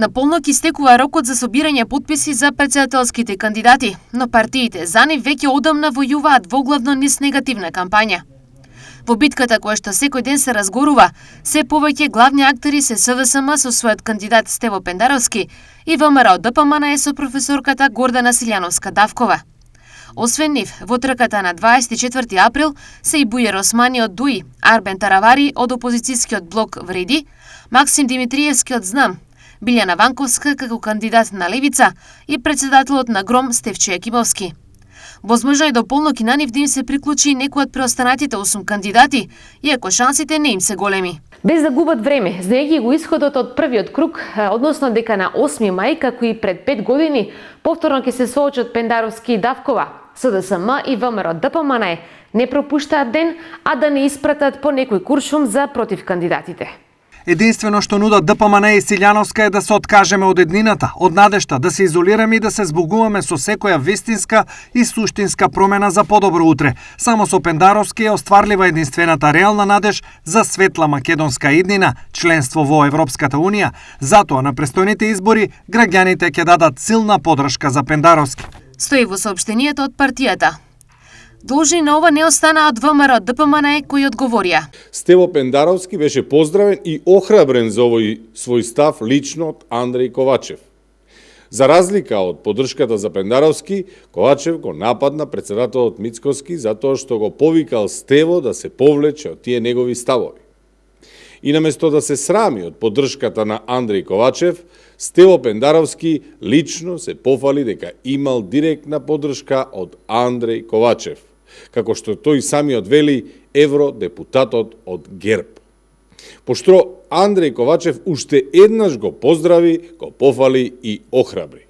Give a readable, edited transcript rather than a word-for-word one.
На полнок истекува рокот за собирање потписи за претседателските кандидати, но партиите за нив веќе одамна војуваат воглавно низ негативна кампања. Во битката која што секој ден се разгорува, се повеќе главни актери се СДСМ со својот кандидат Стево Пендаровски и ВМРО ДПМН со професорката Гордана Силјановска-Давкова. Освен нив, во трката на 24 април се и Бујер Османи од ДУИ, Арбен Таравари од опозицијскиот блок Вреди, Максим Димитриевски од ЗНАМ, Билјана Ванковска како кандидат на Левица и председателот на ГРОМ Стефчо Јакимовски. Возможно е до полнок и на нив да им се приклучи некој од преостанатите 8 кандидати, иако шансите не им се големи. Без да губат време, знаејќи го исходот од првиот круг, односно дека на 8 мај, како и пред 5 години, повторно ќе се соочат Пендаровски и Давкова, СДСМ и ВМРО ДПМН не пропуштаат ден, а да не испратат по некој куршум за против кандидатите. Единствено што нудат ДПМН и Силјановска е да се откажеме од еднината, од надежта, да се изолираме и да се збогуваме со секоја вистинска и суштинска промена за подобро утре. Само со Пендаровски е остварлива единствената реална надеж за светла македонска иднина, членство во Европската Унија. Затоа на престојните избори граѓаните ќе дадат силна подршка за Пендаровски. Стои во соопштенијето од партијата. Должни на ова не останаат ВМРО ДПМН кои одговорија. Стево Пендаровски беше поздравен и охрабрен за овој свој став лично од Андреј Ковачев. За разлика од поддршката за Пендаровски, Ковачев го нападна председателот Мицкоски затоа што го повикал Стево да се повлече од тие негови ставови. И наместо да се срами од поддршката на Андреј Ковачев, Стево Пендаровски лично се пофали дека имал директна поддршка од Андреј Ковачев, како што тој самиот вели евродепутатот од ГЕРБ. Пошто Андреј Ковачев уште еднаш го поздрави, го пофали и охрабри.